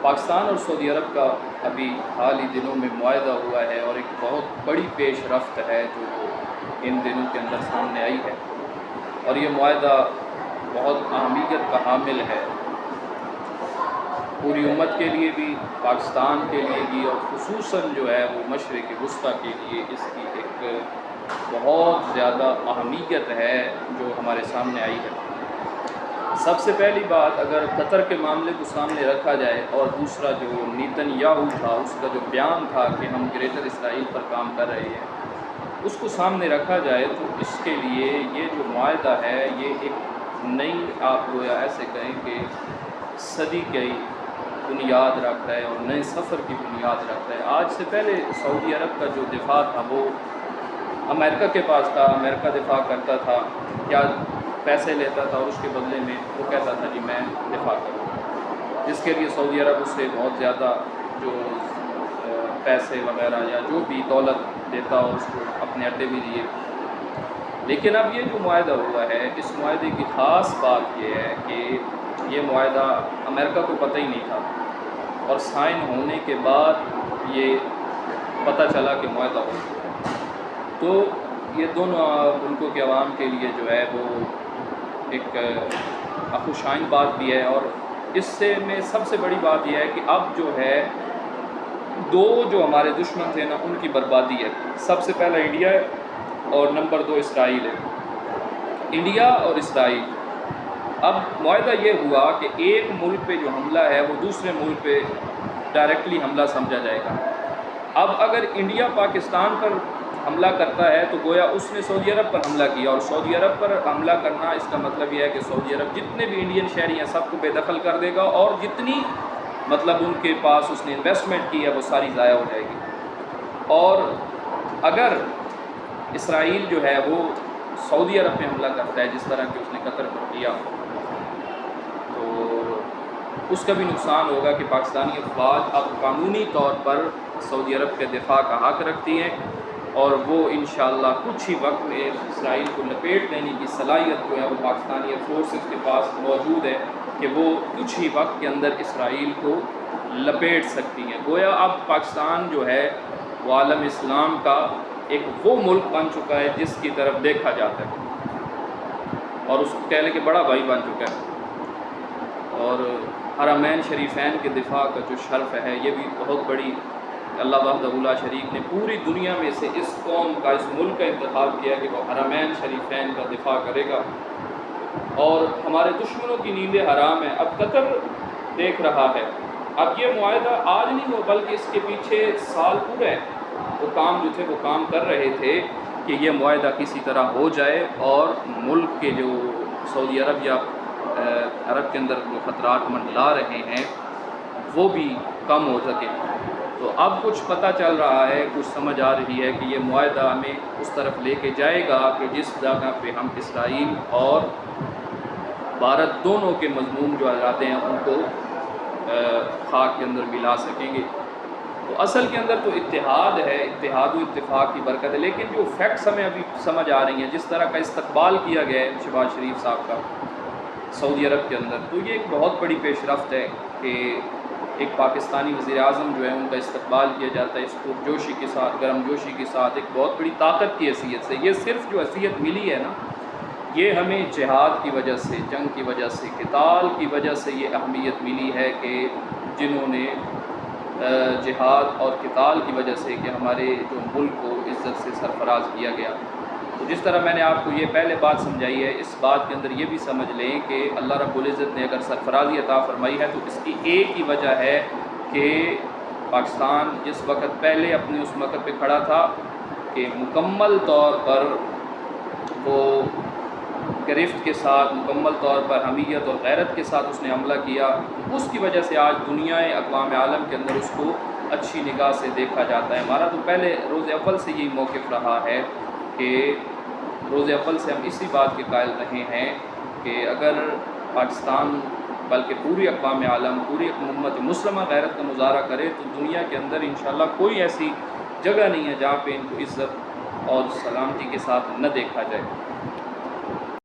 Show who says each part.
Speaker 1: پاکستان اور سعودی عرب کا ابھی حال ہی دنوں میں معاہدہ ہوا ہے اور ایک بہت بڑی پیش رفت ہے جو ان دنوں کے اندر سامنے آئی ہے، اور یہ معاہدہ بہت اہمیت کا حامل ہے پوری امت کے لیے بھی، پاکستان کے لیے بھی، اور خصوصاً جو ہے وہ مشرق وسطیٰ کے لیے اس کی ایک بہت زیادہ اہمیت ہے جو ہمارے سامنے آئی ہے۔ سب سے پہلی بات، اگر قطر کے معاملے کو سامنے رکھا جائے اور دوسرا جو نیتن یاہو تھا اس کا جو بیان تھا کہ ہم گریٹر اسرائیل پر کام کر رہے ہیں، اس کو سامنے رکھا جائے تو اس کے لیے یہ جو معاہدہ ہے یہ ایک نئی، آپ گویا ایسے کہیں کہ صدی کی بنیاد رکھ رہا ہے اور نئے سفر کی بنیاد رکھ رہا ہے۔ آج سے پہلے سعودی عرب کا جو دفاع تھا وہ امریکہ کے پاس تھا، امریکہ دفاع کرتا تھا، کیا پیسے لیتا تھا اور اس کے بدلے میں وہ کہتا تھا جی میں دفاع کروں، جس کے لیے سعودی عرب اس سے بہت زیادہ جو پیسے وغیرہ یا جو بھی دولت دیتا اور اس کو اپنے اڈے بھی دیے۔ لیکن اب یہ جو معاہدہ ہوا ہے، اس معاہدے کی خاص بات یہ ہے کہ یہ معاہدہ امریکہ کو پتہ ہی نہیں تھا، اور سائن ہونے کے بعد یہ پتہ چلا کہ معاہدہ ہو گیا، تو یہ دونوں ملکوں کے عوام کے لیے جو ہے وہ ایک خوشائن بات بھی ہے، اور اس سے میں سب سے بڑی بات یہ ہے کہ اب جو ہے دو جو ہمارے دشمن تھے نا ان کی بربادی ہے۔ سب سے پہلا انڈیا ہے اور نمبر 2 اسرائیل ہے۔ انڈیا اور اسرائیل، اب معاہدہ یہ ہوا کہ ایک ملک پہ جو حملہ ہے وہ دوسرے ملک پہ ڈائریکٹلی حملہ سمجھا جائے گا۔ اب اگر انڈیا پاکستان پر حملہ کرتا ہے تو گویا اس نے سعودی عرب پر حملہ کیا، اور سعودی عرب پر حملہ کرنا اس کا مطلب یہ ہے کہ سعودی عرب جتنے بھی انڈین شہری ہیں سب کو بے دخل کر دے گا، اور جتنی ان کے پاس اس نے انویسٹمنٹ کی ہے وہ ساری ضائع ہو جائے گی۔ اور اگر اسرائیل جو ہے وہ سعودی عرب پہ حملہ کرتا ہے جس طرح کہ اس نے قطر پر کیا، تو اس کا بھی نقصان ہوگا کہ پاکستانی افواج اب قانونی طور پر سعودی عرب کے دفاع کا حق رکھتی ہیں، اور وہ انشاءاللہ کچھ ہی وقت میں اسرائیل کو لپیٹ لینے کی صلاحیت جو ہے وہ پاکستانی فورسز کے پاس موجود ہے کہ وہ کچھ ہی وقت کے اندر اسرائیل کو لپیٹ سکتی ہیں۔ گویا اب پاکستان جو ہے وہ عالم اسلام کا ایک وہ ملک بن چکا ہے جس کی طرف دیکھا جاتا ہے، اور اس کو کہہ لیں کہ بڑا بھائی بن چکا ہے، اور حرمین شریفین کے دفاع کا جو شرف ہے یہ بھی بہت بڑی، اللہ وحدہ لا شریک نے پوری دنیا میں سے اس قوم کا، اس ملک کا انتخاب کیا کہ وہ حرمین شریفین کا دفاع کرے گا، اور ہمارے دشمنوں کی نیندیں حرام ہیں۔ اب قطر دیکھ رہا ہے، اب یہ معاہدہ آج نہیں ہو بلکہ اس کے پیچھے سال پورے ہیں، وہ کام جو تھے وہ کام کر رہے تھے کہ یہ معاہدہ کسی طرح ہو جائے اور ملک کے جو سعودی عرب یا عرب کے اندر جو خطرات منڈلا رہے ہیں وہ بھی کم ہو سکے۔ تو اب کچھ پتہ چل رہا ہے، کچھ سمجھ آ رہی ہے کہ یہ معاہدہ ہمیں اس طرف لے کے جائے گا کہ جس جگہ پہ ہم اسرائیل اور بھارت دونوں کے مضمون جو ارادے ہیں ان کو خاک کے اندر ملا سکیں گے۔ تو اصل کے اندر تو اتحاد ہے، اتحاد و اتفاق کی برکت ہے، لیکن جو فیکٹس ہمیں ابھی سمجھ آ رہی ہیں، جس طرح کا استقبال کیا گیا ہے شہباز شریف صاحب کا سعودی عرب کے اندر، تو یہ ایک بہت بڑی پیش رفت ہے کہ ایک پاکستانی وزیر اعظم جو ہے ان کا استقبال کیا جاتا ہے اس کو جوشی کے ساتھ، گرم جوشی کے ساتھ، ایک بہت بڑی طاقت کی حیثیت سے۔ یہ صرف جو حیثیت ملی ہے نا، یہ ہمیں جہاد کی وجہ سے، جنگ کی وجہ سے، قتال کی وجہ سے یہ اہمیت ملی ہے کہ جنہوں نے جہاد اور قتال کی وجہ سے کہ ہمارے جو ملک کو عزت سے سرفراز کیا گیا۔ تو جس طرح میں نے آپ کو یہ پہلے بات سمجھائی ہے، اس بات کے اندر یہ بھی سمجھ لیں کہ اللہ رب العزت نے اگر سرفرازی عطا فرمائی ہے تو اس کی ایک ہی وجہ ہے کہ پاکستان جس وقت پہلے اپنے اس موقع پہ کھڑا تھا کہ مکمل طور پر وہ گرفت کے ساتھ، مکمل طور پر حمیت اور غیرت کے ساتھ اس نے حملہ کیا، اس کی وجہ سے آج دنیا اقوام عالم کے اندر اس کو اچھی نگاہ سے دیکھا جاتا ہے۔ ہمارا تو پہلے روز اول سے یہی موقف رہا ہے کہ روز اول سے ہم اسی بات کے قائل رہے ہیں کہ اگر پاکستان بلکہ پوری اقوام عالم، پوری امت مسلمہ غیرت کا مظاہرہ کرے تو دنیا کے اندر انشاءاللہ کوئی ایسی جگہ نہیں ہے جہاں پہ ان کو عزت اور سلامتی کے ساتھ نہ دیکھا جائے۔